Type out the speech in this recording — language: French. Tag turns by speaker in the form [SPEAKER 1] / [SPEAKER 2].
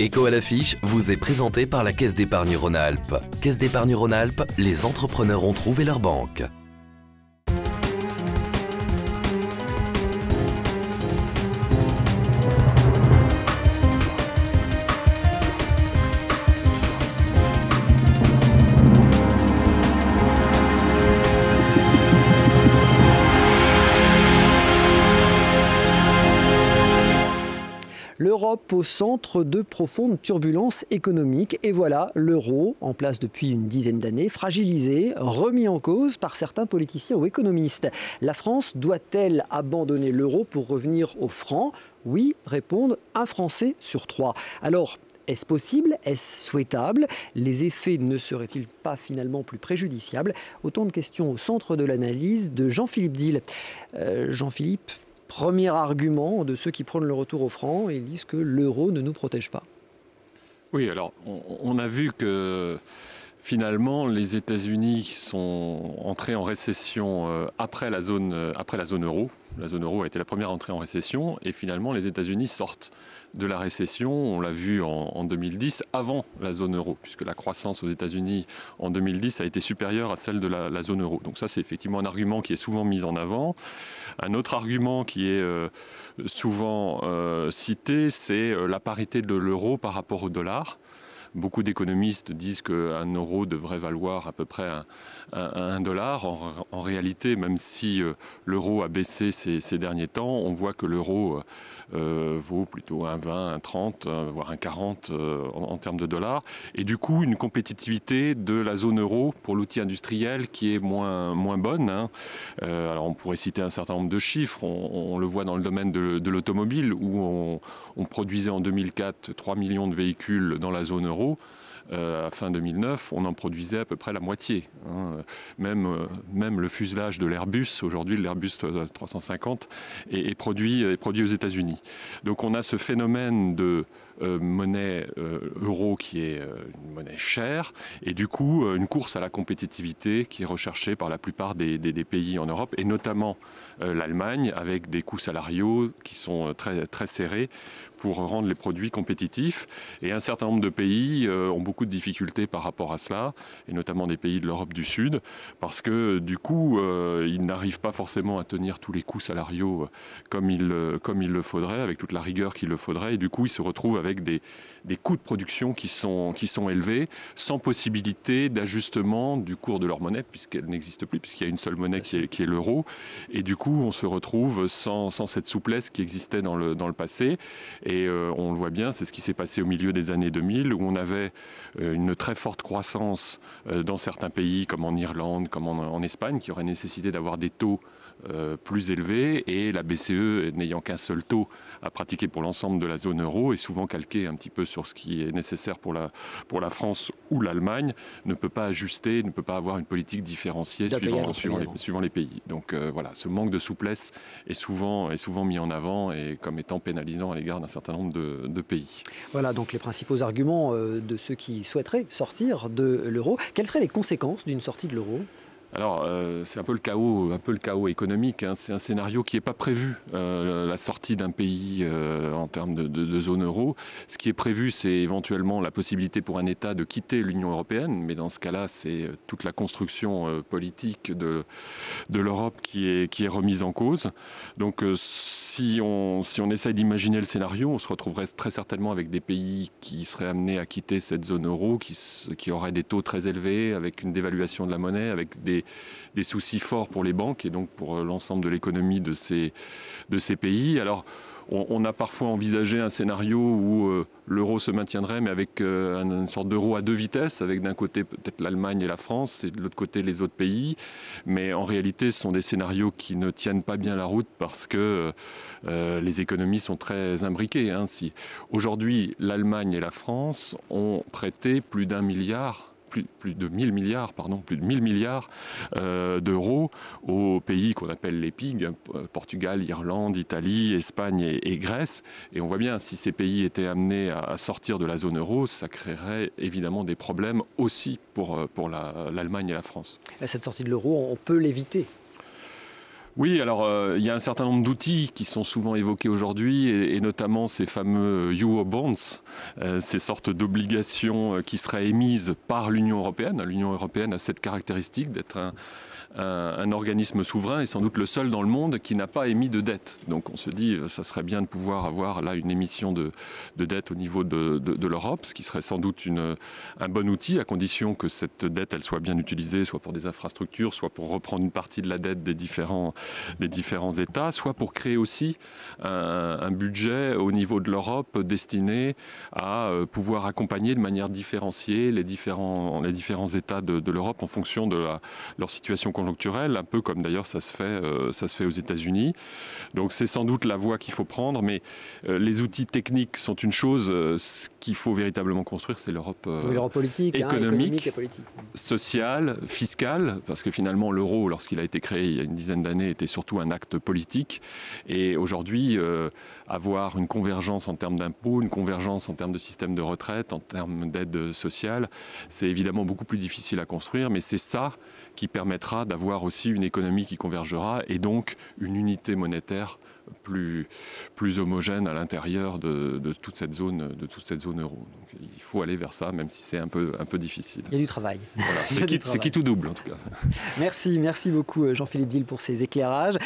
[SPEAKER 1] Écho à l'affiche vous est présenté par la Caisse d'épargne Rhône-Alpes. Caisse d'épargne Rhône-Alpes, les entrepreneurs ont trouvé leur banque.
[SPEAKER 2] L'Europe au centre de profondes turbulences économiques. Et voilà, l'euro, en place depuis une dizaine d'années, fragilisé, remis en cause par certains politiciens ou économistes. La France doit-elle abandonner l'euro pour revenir au franc? Oui, répondent un Français sur 3. Alors, est-ce possible? Est-ce souhaitable? Les effets ne seraient-ils pas finalement plus préjudiciables? Autant de questions au centre de l'analyse de Jean-Philippe Dille. Jean-Philippe, premier argument de ceux qui prônent le retour au franc, ils disent que l'euro ne nous protège pas.
[SPEAKER 3] Oui, alors on a vu que finalement les États-Unis sont entrés en récession après la zone euro. La zone euro a été la première à entrer en récession et finalement les États-Unis sortent de la récession, on l'a vu en 2010, avant la zone euro, puisque la croissance aux États-Unis en 2010 a été supérieure à celle de la zone euro. Donc ça, c'est effectivement un argument qui est souvent mis en avant. Un autre argument qui est souvent cité, c'est la parité de l'euro par rapport au dollar. Beaucoup d'économistes disent qu'un euro devrait valoir à peu près un dollar. En réalité, même si l'euro a baissé ces derniers temps, on voit que l'euro vaut plutôt un 20, un 30, voire un 40 en termes de dollars. Et du coup, une compétitivité de la zone euro pour l'outil industriel qui est moins bonne. Alors on pourrait citer un certain nombre de chiffres. On le voit dans le domaine de l'automobile où on produisait en 2004 3 millions de véhicules dans la zone euro. À fin 2009, on en produisait à peu près la moitié. Même le fuselage de l'Airbus, aujourd'hui l'Airbus 350, est produit aux États-Unis. Donc on a ce phénomène de monnaie euro qui est une monnaie chère et du coup une course à la compétitivité qui est recherchée par la plupart des pays en Europe et notamment l'Allemagne avec des coûts salariaux qui sont très, très serrés pour rendre les produits compétitifs. Et un certain nombre de pays ont beaucoup de difficultés par rapport à cela, et notamment des pays de l'Europe du Sud, parce que du coup, ils n'arrivent pas forcément à tenir tous les coûts salariaux comme il le faudrait, avec toute la rigueur qu'il le faudrait, et du coup, ils se retrouvent avec des coûts de production qui sont élevés, sans possibilité d'ajustement du cours de leur monnaie, puisqu'elle n'existe plus, puisqu'il y a une seule monnaie qui est l'euro, et du coup, on se retrouve sans cette souplesse qui existait dans le passé. Et on le voit bien, c'est ce qui s'est passé au milieu des années 2000, où on avait une très forte croissance dans certains pays, comme en Irlande, comme en Espagne, qui aurait nécessité d'avoir des taux plus élevés. Et la BCE, n'ayant qu'un seul taux à pratiquer pour l'ensemble de la zone euro, et souvent calqué un petit peu sur ce qui est nécessaire pour la France ou l'Allemagne, ne peut pas ajuster, ne peut pas avoir une politique différenciée suivant les pays. Donc voilà, ce manque de souplesse est souvent mis en avant et comme étant pénalisant à l'égard d'un certain nombre de pays.
[SPEAKER 2] Voilà donc les principaux arguments de ceux qui souhaiteraient sortir de l'euro. Quelles seraient les conséquences d'une sortie de l'euro ?
[SPEAKER 3] Alors, c'est un peu le chaos économique. C'est un scénario qui n'est pas prévu, la sortie d'un pays en termes de zone euro. Ce qui est prévu, c'est éventuellement la possibilité pour un État de quitter l'Union européenne. Mais dans ce cas-là, c'est toute la construction politique de l'Europe qui est remise en cause. Donc, si on essaye d'imaginer le scénario, on se retrouverait très certainement avec des pays qui seraient amenés à quitter cette zone euro, qui auraient des taux très élevés, avec une dévaluation de la monnaie, avec des soucis forts pour les banques et donc pour l'ensemble de l'économie de ces pays. Alors, on a parfois envisagé un scénario où l'euro se maintiendrait, mais avec une sorte d'euro à deux vitesses, avec d'un côté peut-être l'Allemagne et la France, et de l'autre côté les autres pays. Mais en réalité, ce sont des scénarios qui ne tiennent pas bien la route parce que les économies sont très imbriquées. Si aujourd'hui, l'Allemagne et la France ont prêté plus de 1000 milliards d'euros aux pays qu'on appelle les PIG, Portugal, Irlande, Italie, Espagne et Grèce. Et on voit bien, si ces pays étaient amenés à sortir de la zone euro, ça créerait évidemment des problèmes aussi pour l'Allemagne et la France.
[SPEAKER 2] Cette sortie de l'euro, on peut l'éviter ?
[SPEAKER 3] Oui, alors il y a un certain nombre d'outils qui sont souvent évoqués aujourd'hui, et notamment ces fameux Eurobonds, ces sortes d'obligations qui seraient émises par l'Union européenne. L'Union européenne a cette caractéristique d'être un organisme souverain et sans doute le seul dans le monde qui n'a pas émis de dette. Donc on se dit, ça serait bien de pouvoir avoir là une émission de dette au niveau de l'Europe, ce qui serait sans doute un bon outil, à condition que cette dette elle soit bien utilisée, soit pour des infrastructures, soit pour reprendre une partie de la dette des différents États, soit pour créer aussi un budget au niveau de l'Europe destiné à pouvoir accompagner de manière différenciée les différents États de l'Europe en fonction de leur situation conjoncturelle, un peu comme d'ailleurs ça se fait aux États-Unis. Donc c'est sans doute la voie qu'il faut prendre, mais les outils techniques sont une chose. Ce qu'il faut véritablement construire, c'est l'Europe
[SPEAKER 2] politique,
[SPEAKER 3] économique,
[SPEAKER 2] et politique,
[SPEAKER 3] sociale, fiscale, parce que finalement l'euro, lorsqu'il a été créé il y a une dizaine d'années, était surtout un acte politique. Et aujourd'hui, avoir une convergence en termes d'impôts, une convergence en termes de système de retraite, en termes d'aide sociale, c'est évidemment beaucoup plus difficile à construire, mais c'est ça qui permettra d'avoir aussi une économie qui convergera et donc une unité monétaire plus homogène à l'intérieur de toute cette zone euro. Donc, il faut aller vers ça, même si c'est un peu difficile.
[SPEAKER 2] Il y a du travail.
[SPEAKER 3] Voilà. C'est qui tout double en tout cas.
[SPEAKER 2] Merci beaucoup Jean-Philippe Diehl pour ces éclairages.